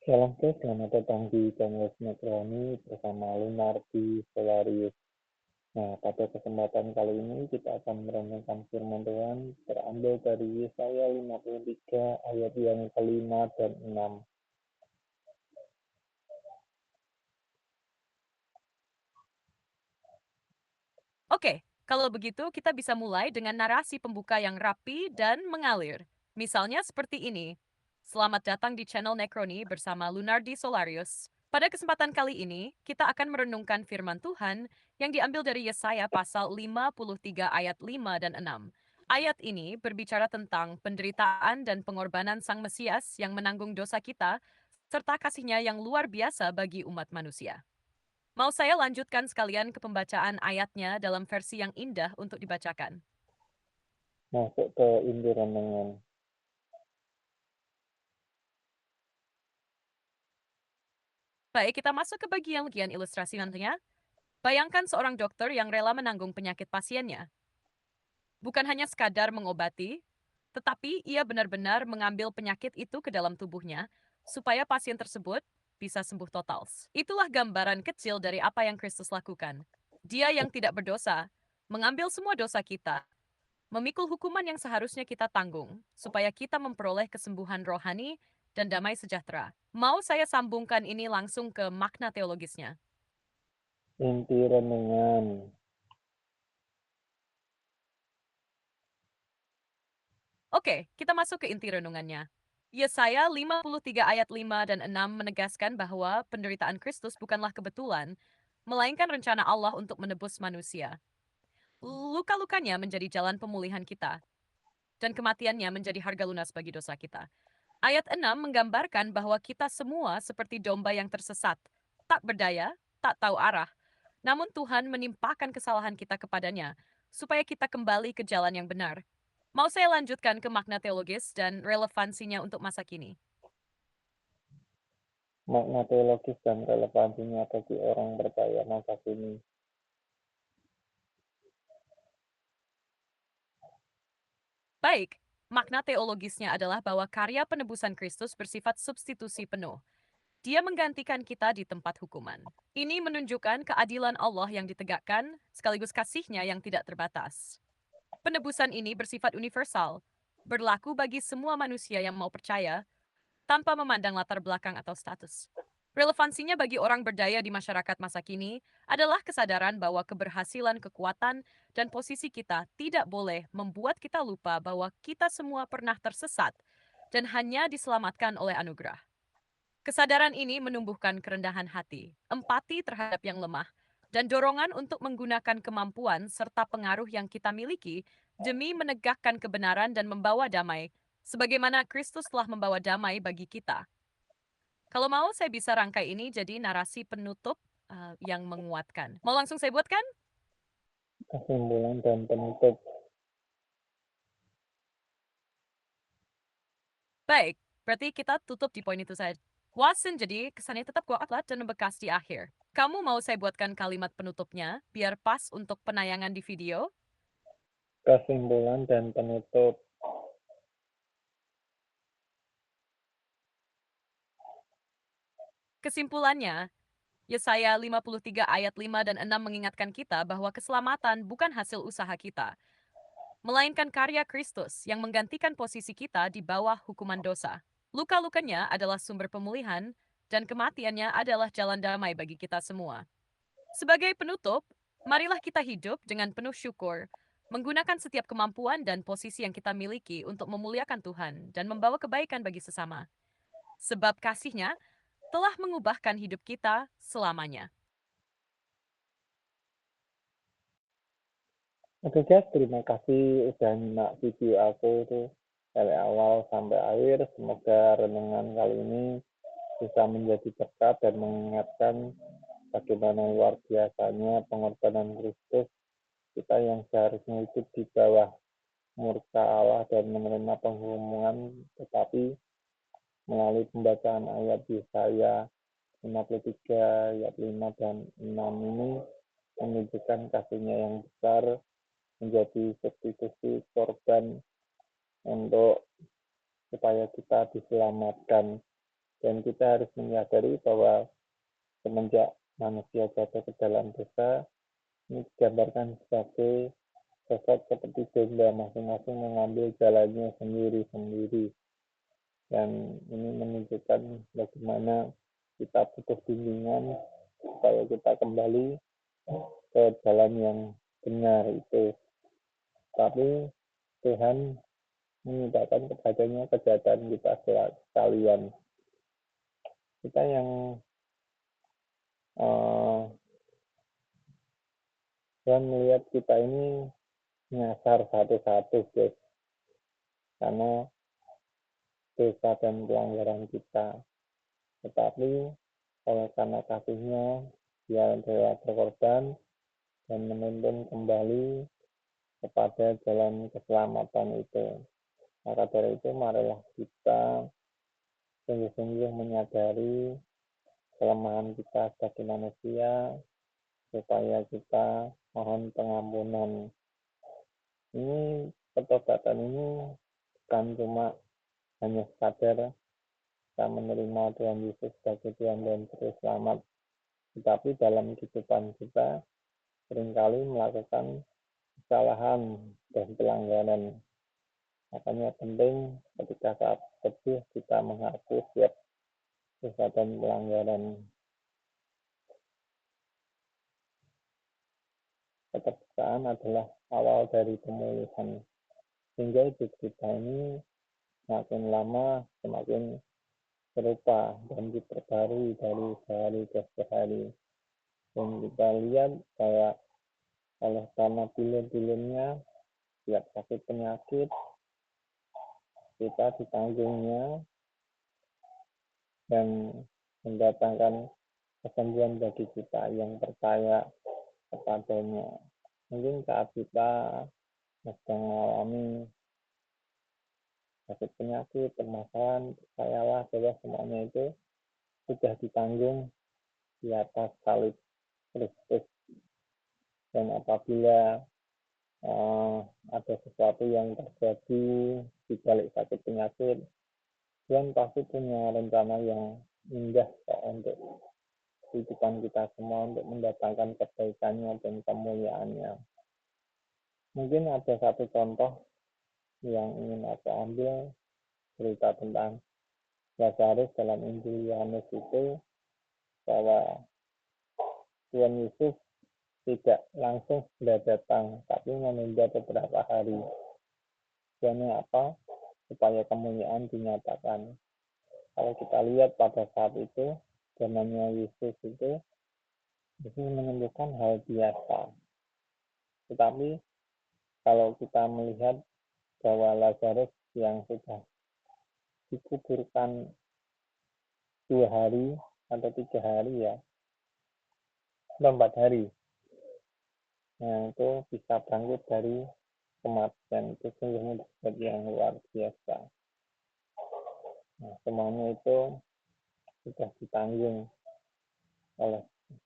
Salam guys, selamat datang di channel Snekroni bersama Lunardi Solarius. Nah, pada kesempatan kali ini kita akan merenungkan firman Tuhan terambil dari Yesaya 53 ayat yang kelima dan 6. Oke, kalau begitu kita bisa mulai dengan narasi pembuka yang rapi dan mengalir. Misalnya seperti ini. Selamat datang di channel Necroni bersama Lunardi Solarius. Pada kesempatan kali ini, kita akan merenungkan firman Tuhan yang diambil dari Yesaya pasal 53 ayat 5 dan 6. Ayat ini berbicara tentang penderitaan dan pengorbanan Sang Mesias yang menanggung dosa kita, serta kasihnya yang luar biasa bagi umat manusia. Mau saya lanjutkan sekalian ke pembacaan ayatnya dalam versi yang indah untuk dibacakan. Masuk ke inti renungan. Baik, kita masuk ke bagian ilustrasi nantinya. Bayangkan seorang dokter yang rela menanggung penyakit pasiennya. Bukan hanya sekadar mengobati, tetapi ia benar-benar mengambil penyakit itu ke dalam tubuhnya supaya pasien tersebut bisa sembuh total. Itulah gambaran kecil dari apa yang Kristus lakukan. Dia yang tidak berdosa, mengambil semua dosa kita, memikul hukuman yang seharusnya kita tanggung, supaya kita memperoleh kesembuhan rohani dan damai sejahtera. Mau saya sambungkan ini langsung ke makna teologisnya? Inti renungan. Oke, kita masuk ke inti renungannya. Yesaya 53 ayat 5 dan 6 menegaskan bahwa penderitaan Kristus bukanlah kebetulan, melainkan rencana Allah untuk menebus manusia. Luka-lukanya menjadi jalan pemulihan kita, dan kematiannya menjadi harga lunas bagi dosa kita. Ayat 6 menggambarkan bahwa kita semua seperti domba yang tersesat, tak berdaya, tak tahu arah. Namun Tuhan menimpakan kesalahan kita kepadanya, supaya kita kembali ke jalan yang benar. Mau saya lanjutkan ke makna teologis dan relevansinya untuk masa kini? Makna teologis dan relevansinya bagi orang percaya masa kini. Baik, makna teologisnya adalah bahwa karya penebusan Kristus bersifat substitusi penuh. Dia menggantikan kita di tempat hukuman. Ini menunjukkan keadilan Allah yang ditegakkan, sekaligus kasihnya yang tidak terbatas. Penebusan ini bersifat universal, berlaku bagi semua manusia yang mau percaya, tanpa memandang latar belakang atau status. Relevansinya bagi orang berdaya di masyarakat masa kini adalah kesadaran bahwa keberhasilan, kekuatan, dan posisi kita tidak boleh membuat kita lupa bahwa kita semua pernah tersesat dan hanya diselamatkan oleh anugerah. Kesadaran ini menumbuhkan kerendahan hati, empati terhadap yang lemah, dan dorongan untuk menggunakan kemampuan serta pengaruh yang kita miliki demi menegakkan kebenaran dan membawa damai, sebagaimana Kristus telah membawa damai bagi kita. Kalau mau, saya bisa rangkai ini jadi narasi penutup yang menguatkan. Mau langsung saya buatkan? Kesimpulan dan penutup. Baik, berarti kita tutup di poin itu saja. Watson jadi kesannya tetap kuat dan membekas di akhir. Kamu mau saya buatkan kalimat penutupnya biar pas untuk penayangan di video? Kesimpulan dan penutup. Kesimpulannya, Yesaya 53 ayat 5 dan 6 mengingatkan kita bahwa keselamatan bukan hasil usaha kita, melainkan karya Kristus yang menggantikan posisi kita di bawah hukuman dosa. Luka-lukanya adalah sumber pemulihan, dan kematiannya adalah jalan damai bagi kita semua. Sebagai penutup, marilah kita hidup dengan penuh syukur, menggunakan setiap kemampuan dan posisi yang kita miliki untuk memuliakan Tuhan dan membawa kebaikan bagi sesama. Sebab kasihnya telah mengubahkan hidup kita selamanya. Oke guys, terima kasih udah nyimak video aku tuh dari awal sampai akhir. Semoga renungan kali ini bisa menjadi berkat dan mengingatkan bagaimana luar biasanya pengorbanan Kristus, kita yang seharusnya hidup di bawah murka Allah dan menerima penghukuman, tetapi melalui pembacaan ayat Yesaya 53 ayat 5 dan 6 ini menunjukkan kasihnya yang besar, menjadi substitusi korban untuk supaya kita diselamatkan. Dan kita harus menyadari bahwa semenjak manusia jatuh ke dalam dosa, ini digambarkan sebagai sosok seperti domba, masing-masing mengambil jalannya sendiri-sendiri. Dan ini menunjukkan bagaimana kita butuh bimbingan supaya kita kembali ke jalan yang benar itu. Tapi Tuhan menyatakan kepadanya kejahatan kita sekalian. Kita yang Tuhan melihat kita ini nyasar satu-satu, guys, karena dosa dan pelanggaran kita. Tetapi oleh karena kasihnya, dia rela berkorban dan menuntun kembali kepada jalan keselamatan itu. Maka dari itu, marilah kita sungguh-sungguh menyadari kelemahan kita sebagai manusia, supaya kita mohon pengampunan. Ini pertobatan ini bukan cuma hanya sekadar kita menerima Tuhan Yesus sebagai Tuhan dan Juru Selamat, tetapi dalam kehidupan kita seringkali melakukan kesalahan dan pelanggaran. Makanya penting ketika saat sedih kita mengaku setiap dosa dan pelanggaran. Keterbukaan adalah awal dari pemulihan, sehingga hidup kita ini semakin lama semakin serupa dan diperbarui dari sehari ke sehari. Dan kita lihat kayak oleh karena bilin-bilinnya setiap sakit penyakit kita ditanggungnya dan mendatangkan kesembuhan bagi kita yang percaya kepadanya. Mungkin saat kita sedang mengalami sakit penyakit, permasalahan, percayalah bahwa semuanya itu sudah ditanggung di atas salib Kristus. Dan apabila ada sesuatu yang terjadi di balik sakit penyakit, Tuhan pasti punya rencana yang indah untuk kehidupan kita semua, untuk mendatangkan kebaikannya dan kemuliaannya. Mungkin ada satu contoh yang ingin aku ambil, cerita tentang Lazarus dalam Injil Yohanes itu, bahwa Tuhan Yesus tidak langsung sudah datang, tapi menunda beberapa hari. Tujuannya apa? Supaya kemuliaan dinyatakan. Kalau kita lihat pada saat itu, zamannya Yesus itu menyembuhkan hal biasa. Tetapi kalau kita melihat bahwa Lazarus yang sudah dikuburkan 2 hari atau 3 hari ya, 4 hari, nah itu bisa bangkit dari kematian, itu sungguh mujizat yang luar biasa. Nah, semuanya itu sudah ditanggung oleh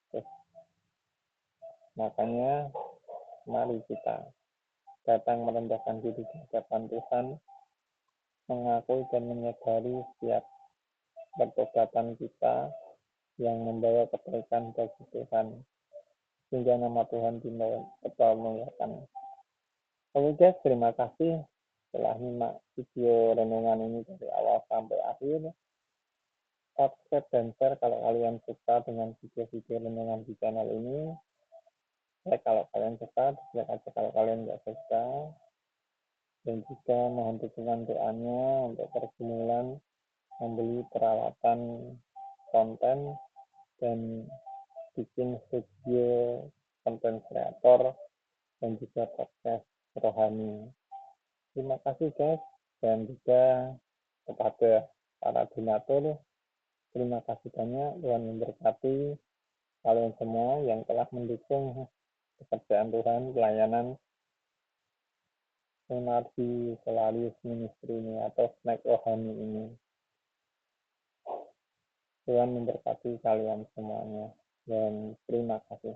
Kristus. Makanya mari kita datang merendahkan diri di hadapan Tuhan, mengakui dan menyadari setiap pertobatan kita yang membawa kebaikan bagi Tuhan, sehingga nama Tuhan dimuliakan. Oke guys, terima kasih telah menyimak video renungan ini dari awal sampai akhir. Subscribe dan share kalau kalian suka dengan video-video renungan di channel ini. Like kalau kalian suka, dislike aja kalau kalian nggak suka. Dan juga mohon dukungan doanya untuk pergumulan membeli peralatan konten dan bikin studio konten kreator dan juga podcast rohani. Terima kasih guys, dan juga kepada para donatur, terima kasih banyak. Tuhan memberkati kalian semua yang telah mendukung pekerjaan Tuhan, pelayanan Sunardi Solarius Ministry ini atau snack rohani ini. Tuhan memberkati kalian semuanya, dan terima kasih.